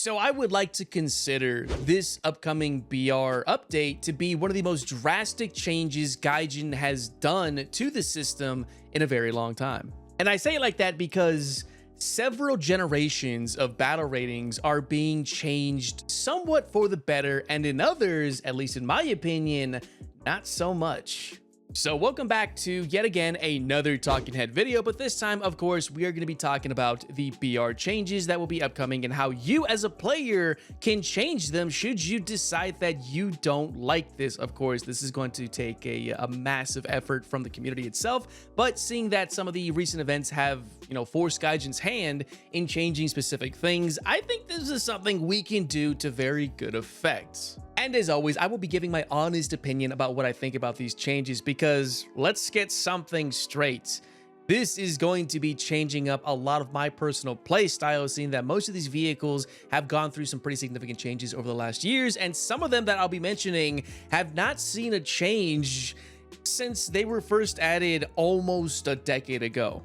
So I would like to consider this upcoming BR update to be one of the most drastic changes Gaijin has done to the system in a very long time. And I say it like that because several generations of battle ratings are being changed somewhat for the better, and in others, at least in my opinion, not so much. So welcome back to yet again another talking head video, but this time of course we are going to be talking about the BR changes that will be upcoming and how you as a player can change them should you decide that you don't like this. Of course, this is going to take a massive effort from the community itself, but seeing that some of the recent events have, forced Gaijin's hand in changing specific things, I think this is something we can do to very good effect. And as always, I will be giving my honest opinion about what I think about these changes because let's get something straight. This is going to be changing up a lot of my personal play style, seeing that most of these vehicles have gone through some pretty significant changes over the last years, and some of them that I'll be mentioning have not seen a change since they were first added almost a decade ago.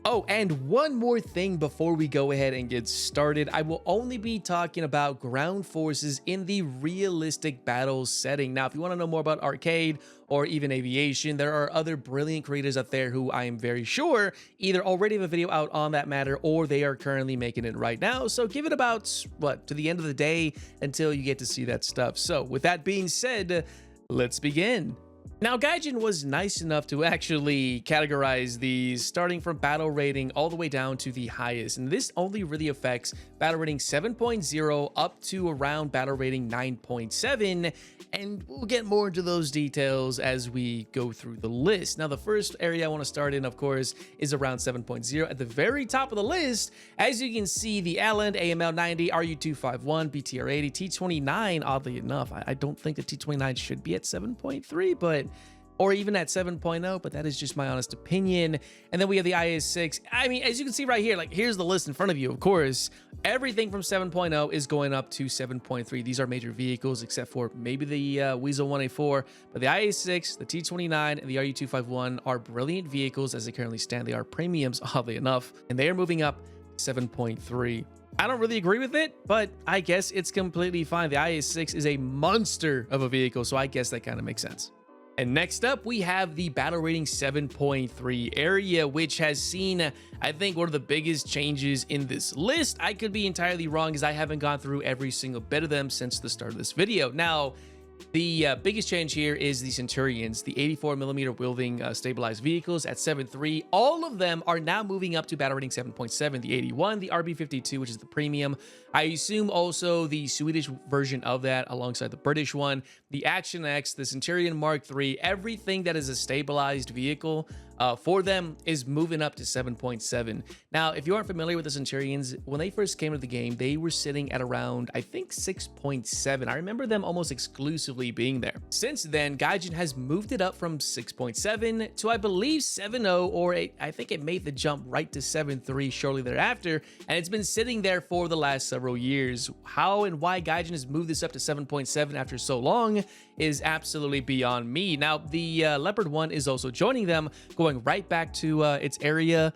Oh, and one more thing before we go ahead and get started. I will only be talking about ground forces in the realistic battle setting. Now, if you want to know more about arcade or even aviation, there are other brilliant creators out there who I am very sure either already have a video out on that matter or they are currently making it right now. So give it about, to the end of the day until you get to see that stuff. So with that being said, let's begin. Now, Gaijin was nice enough to actually categorize these starting from battle rating all the way down to the highest, and this only really affects battle rating 7.0 up to around battle rating 9.7, and we'll get more into those details as we go through the list. Now, the first area I want to start in, of course, is around 7.0. At the very top of the list, as you can see, the Allen, AML 90, RU251, BTR 80, T29, oddly enough, I don't think the T29 should be at 7.3, but or even at 7.0, but that is just my honest opinion. And then we have the IS-6. I mean, as you can see right here, here's the list in front of you. Of course, everything from 7.0 is going up to 7.3. These are major vehicles, except for maybe the Weasel 1A4, but the IS-6, the T29, and the RU251 are brilliant vehicles as they currently stand. They are premiums, oddly enough, and they are moving up 7.3. I don't really agree with it, but I guess it's completely fine. The IS-6 is a monster of a vehicle, so I guess that kind of makes sense. And next up, we have the battle rating 7.3 area, which has seen, I think, one of the biggest changes in this list. I could be entirely wrong as I haven't gone through every single bit of them since the start of this video. Now, the biggest change here is the Centurions, the 84mm wielding stabilized vehicles at 7.3. All of them are now moving up to battle rating 7.7. The 81, the RB52, which is the premium. I assume also the Swedish version of that alongside the British one, the Action X, the Centurion Mark III, everything that is a stabilized vehicle for them is moving up to 7.7. Now, if you aren't familiar with the Centurions, when they first came to the game, they were sitting at around, I think, 6.7. I remember them almost exclusively being there. Since then, Gaijin has moved it up from 6.7 to, I believe, 7.0, or I think it made the jump right to 7.3 shortly thereafter, and it's been sitting there for the last several years. How and why Gaijin has moved this up to 7.7 after so long is absolutely beyond me. Now, the Leopard 1 is also joining them, going right back to its area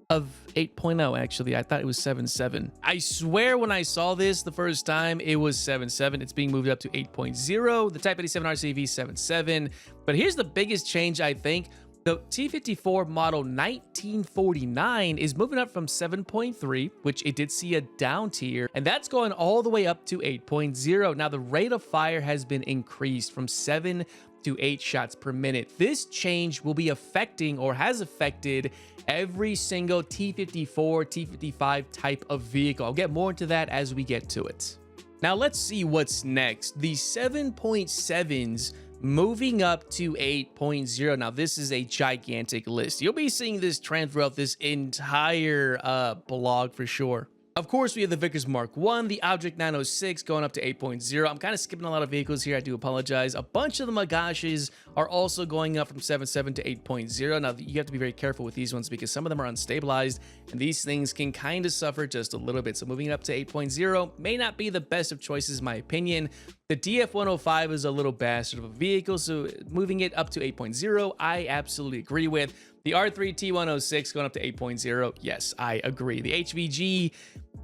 of 8.0. Actually, I thought it was 7.7. I swear when I saw this the first time, it was 7.7. It's being moved up to 8.0. The Type 87 RCV 7.7. But here's the biggest change, I think. The T54 model 1949 is moving up from 7.3, which it did see a down tier, and that's going all the way up to 8.0. Now, the rate of fire has been increased from 7 to 8 shots per minute. This change will be affecting, or has affected, every single T54, T55 type of vehicle. I'll get more into that as we get to it. Now, let's see what's next. The 7.7s moving up to 8.0. Now, this is a gigantic list. You'll be seeing this trend throughout this entire blog for sure. Of course, we have the Vickers Mark 1, the Object 906 going up to 8.0. I'm kind of skipping a lot of vehicles here. I do apologize. A bunch of the Magashis are also going up from 7.7 to 8.0. Now, you have to be very careful with these ones because some of them are unstabilized, and these things can kind of suffer just a little bit. So moving it up to 8.0 may not be the best of choices, in my opinion. The DF-105 is a little bastard of a vehicle, so moving it up to 8.0, I absolutely agree with. The R3 T106 going up to 8.0, yes, I agree. The HVG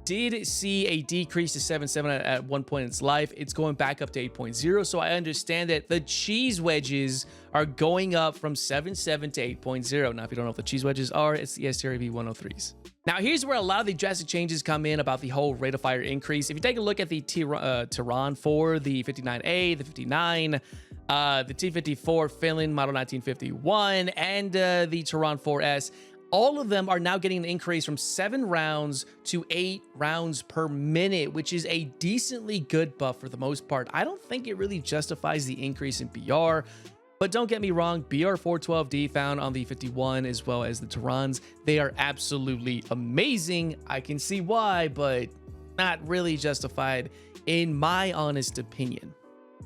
did see a decrease to 7.7 at one point in its life. It's going back up to 8.0. So I understand that the cheese wedges are going up from 7.7 to 8.0. Now, if you don't know what the cheese wedges are, it's the STRV 103s. Now, here's where a lot of the drastic changes come in about the whole rate of fire increase. If you take a look at the Tehran 4, the 59A, the 59, the T54 Finland model 1951, and the Tehran 4S, all of them are now getting an increase from 7 rounds to 8 rounds per minute, which is a decently good buff for the most part. I don't think it really justifies the increase in BR, but don't get me wrong, BR 412D found on the 51 as well as the Tehrans, they are absolutely amazing. I can see why, but not really justified in my honest opinion.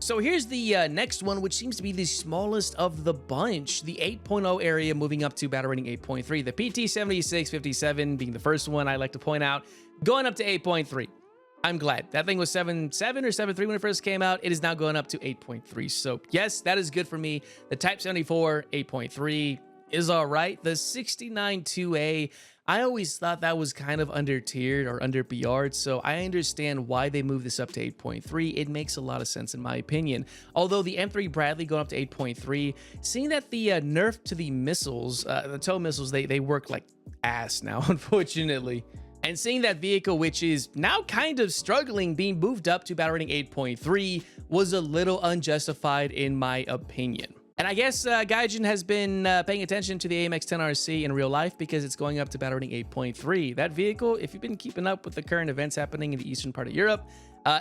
So here's the next one, which seems to be the smallest of the bunch. The 8.0 area moving up to battle rating 8.3. The PT7657 being the first one I like to point out, going up to 8.3. I'm glad. That thing was 7.7 or 7.3 when it first came out. It is now going up to 8.3. So yes, that is good for me. The Type 74 8.3 is all right. The 69-2A, I always thought that was kind of under tiered or under BR'd, so I understand why they moved this up to 8.3. It makes a lot of sense in my opinion. Although the M3 Bradley going up to 8.3, seeing that the nerf to the missiles, the tow missiles, they work like ass now, unfortunately. And seeing that vehicle, which is now kind of struggling, being moved up to battle rating 8.3 was a little unjustified in my opinion. And I guess Gaijin has been paying attention to the AMX-10RC in real life because it's going up to battle rating 8.3. That vehicle, if you've been keeping up with the current events happening in the eastern part of Europe,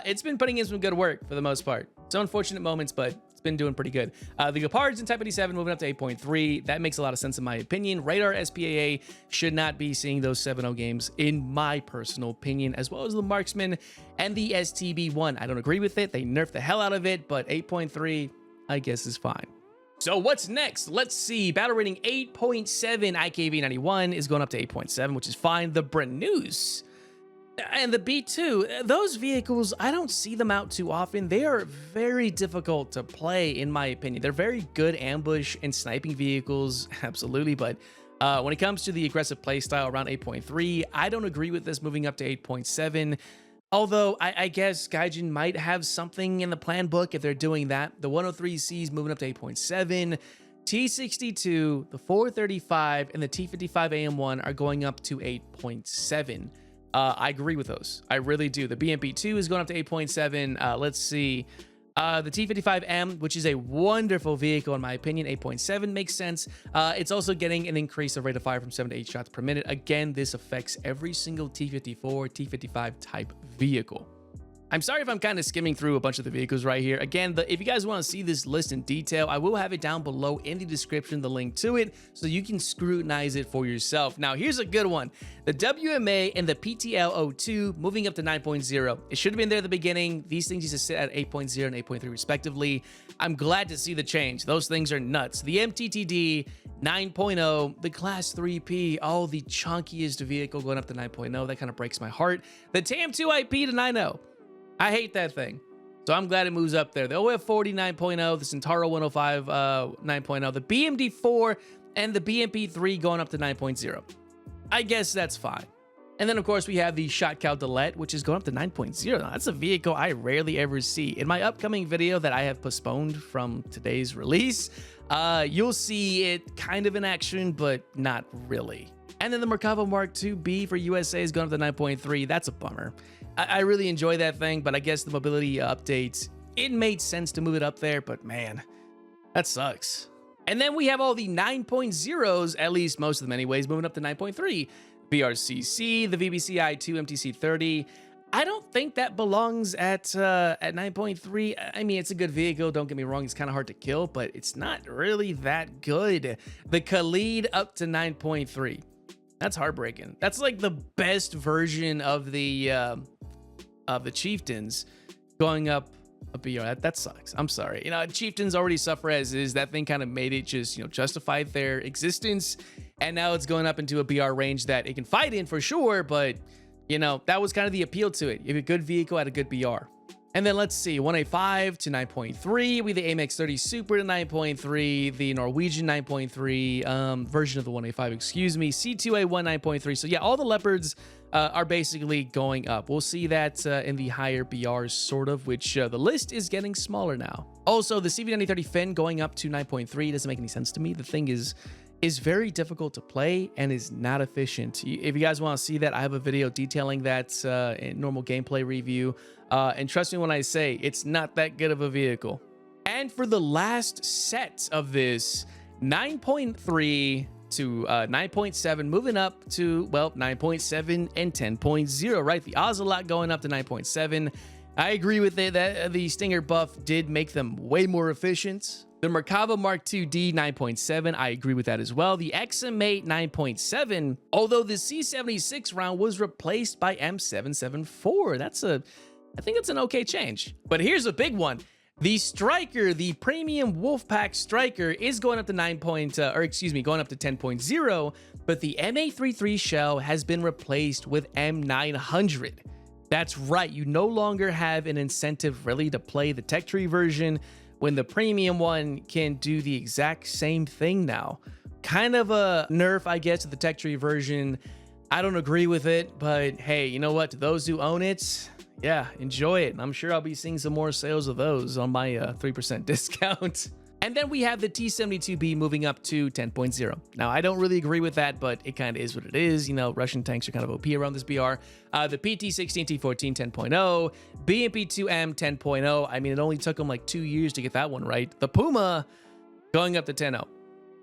it's been putting in some good work for the most part. Some unfortunate moments, but it's been doing pretty good. The Gepards in Type 87 moving up to 8.3. That makes a lot of sense in my opinion. Radar SPAA should not be seeing those 7.0 games in my personal opinion, as well as the Marksman and the STB1. I don't agree with it. They nerfed the hell out of it, but 8.3, I guess, is fine. So what's next? Let's see. Battle rating 8.7 IKV91 is going up to 8.7, which is fine. The Brenus and the B2, those vehicles, I don't see them out too often. They are very difficult to play, in my opinion. They're very good ambush and sniping vehicles, absolutely. But when it comes to the aggressive playstyle around 8.3, I don't agree with this moving up to 8.7. Although, I guess Gaijin might have something in the plan book if they're doing that. The 103Cs moving up to 8.7. T62, the 435, and the T55 AM1 are going up to 8.7. I agree with those. I really do. The BMP2 is going up to 8.7. Let's see. The T55M, which is a wonderful vehicle in my opinion, 8.7 makes sense. It's also getting an increase of rate of fire from 7 to 8 shots per minute. Again, this affects every single T54, T55 type vehicle. I'm sorry if I'm kind of skimming through a bunch of the vehicles right here. Again, if you guys want to see this list in detail, I will have it down below in the description, the link to it, so you can scrutinize it for yourself. Now, here's a good one. The WMA and the PTL02 moving up to 9.0. It should have been there at the beginning. These things used to sit at 8.0 and 8.3 respectively. I'm glad to see the change. Those things are nuts. The MTTD 9.0, the Class 3P, oh, the chunkiest vehicle going up to 9.0. That kind of breaks my heart. The TAM2IP to 9.0. I hate that thing. So I'm glad it moves up there. The OF40 9.0, the Centauro 105 9.0, the BMD4 and the BMP3 going up to 9.0. I guess that's fine. And then, of course, we have the Shotcal Delette, which is going up to 9.0. Now, that's a vehicle I rarely ever see. In my upcoming video that I have postponed from today's release, you'll see it kind of in action, but not really. And then the Merkava Mark II-B for USA is going up to 9.3. That's a bummer. I really enjoy that thing, but I guess the mobility updates, it made sense to move it up there, but man, that sucks. And then we have all the 9.0s, at least most of them anyways, moving up to 9.3. BRCC, the VBCI2 MTC30. I don't think that belongs at 9.3. I mean, it's a good vehicle, don't get me wrong, it's kind of hard to kill, but it's not really that good. The Khalid up to 9.3. That's heartbreaking. That's like the best version of the Chieftains going up a BR. That sucks. I'm sorry. You know, Chieftains already suffer as is. That thing kind of made it just, you know, justified their existence. And now it's going up into a BR range that it can fight in for sure. But, you know, that was kind of the appeal to it. You have a good vehicle at a good BR. And then let's see, 1A5 to 9.3, we the AMX 30 Super to 9.3, the Norwegian 9.3 version of the 1A5, excuse me, C2A1 9.3. So yeah, all the Leopards are basically going up. We'll see that in the higher BRs, sort of, which the list is getting smaller now. Also, the CV9030 Fin going up to 9.3 doesn't make any sense to me. The thing is very difficult to play and is not efficient. If you guys want to see that, I have a video detailing that in normal gameplay review. And trust me when I say it's not that good of a vehicle. And for the last set of this, 9.3 to 9.7, moving up to, well, 9.7 and 10.0, right? The Ocelot going up to 9.7. I agree with it that the Stinger buff did make them way more efficient. The Merkava Mark II-D 9.7, I agree with that as well. The XM8 9.7, although the C76 round was replaced by M774. I think it's an okay change. But here's a big one. The Striker, the premium Wolfpack Striker, is going up to going up to 10.0, but the M833 shell has been replaced with M900. That's right, you no longer have an incentive really to play the tech tree version when the premium one can do the exact same thing now. Kind of a nerf, I guess, to the tech tree version. I don't agree with it, but hey, you know what? To those who own it, yeah, enjoy it. I'm sure I'll be seeing some more sales of those on my 3% discount. And then we have the T-72B moving up to 10.0. Now, I don't really agree with that, but it kind of is what it is. You know, Russian tanks are kind of OP around this BR. The PT-16 T-14 10.0, BMP-2M 10.0. I mean, it only took them like 2 years to get that one right. The Puma going up to 10.0.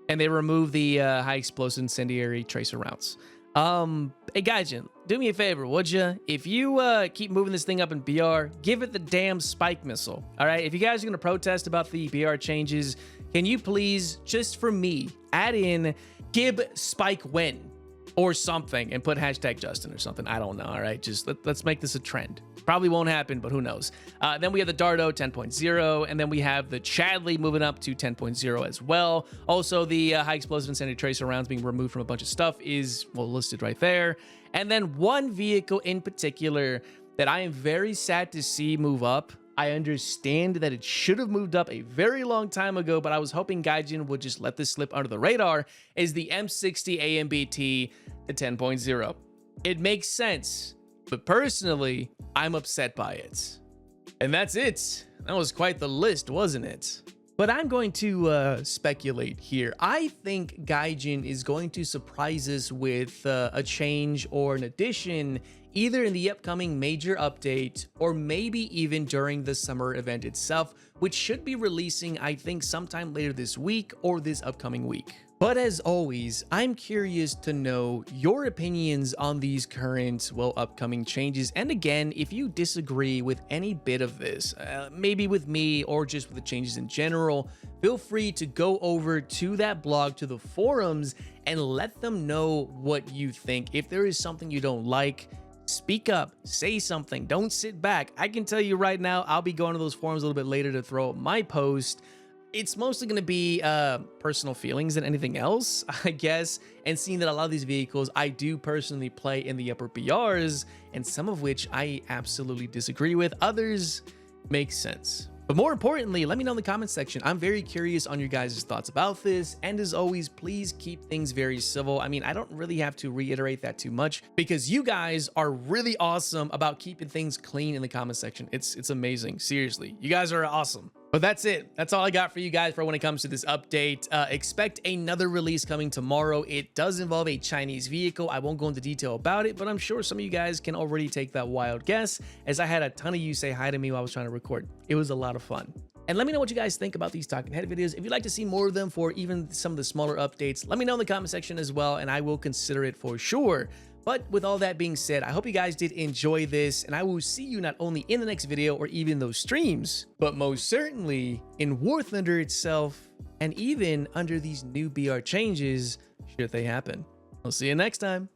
And they removed the high explosive incendiary tracer rounds. Hey, Gaijin, do me a favor, would you? If you keep moving this thing up in BR, give it the damn spike missile, all right? If you guys are going to protest about the BR changes, can you please, just for me, add in Gib Spike When or something and put hashtag Justin or something? I don't know, all right? Just let's make this a trend. Probably won't happen, but who knows? Then we have the Dardo 10.0, and then we have the Chadley moving up to 10.0 as well. Also, the high explosive incendiary tracer rounds being removed from a bunch of stuff is, well, listed right there. And then one vehicle in particular that I am very sad to see move up. I understand that it should have moved up a very long time ago, but I was hoping Gaijin would just let this slip under the radar, is the M60 AMBT to 10.0. It makes sense, but personally, I'm upset by it. And that's it. That was quite the list, wasn't it? But I'm going to speculate here. I think Gaijin is going to surprise us with a change or an addition either in the upcoming major update or maybe even during the summer event itself, which should be releasing, I think, sometime later this week or this upcoming week. But as always, I'm curious to know your opinions on these current, well, upcoming changes. And again, if you disagree with any bit of this, maybe with me or just with the changes in general, feel free to go over to that blog, to the forums, and let them know what you think. If there is something you don't like, speak up, say something, don't sit back. I can tell you right now, I'll be going to those forums a little bit later to throw up my post. It's mostly going to be personal feelings than anything else, I guess, and seeing that a lot of these vehicles I do personally play in the upper BRs, and some of which I absolutely disagree with. Others make sense. But more importantly, let me know in the comments section. I'm very curious on your guys' thoughts about this. And as always, please keep things very civil. I mean, I don't really have to reiterate that too much because you guys are really awesome about keeping things clean in the comment section. It's amazing. Seriously, you guys are awesome. But that's it. That's all I got for you guys for when it comes to this update. Expect another release coming tomorrow. It does involve a Chinese vehicle. I won't go into detail about it, but I'm sure some of you guys can already take that wild guess, as I had a ton of you say hi to me while I was trying to record. It was a lot of fun. And let me know what you guys think about these talking head videos. If you'd like to see more of them for even some of the smaller updates, let me know in the comment section as well, and I will consider it for sure. But with all that being said, I hope you guys did enjoy this, and I will see you not only in the next video or even those streams, but most certainly in War Thunder itself, and even under these new BR changes, should they happen. I'll see you next time.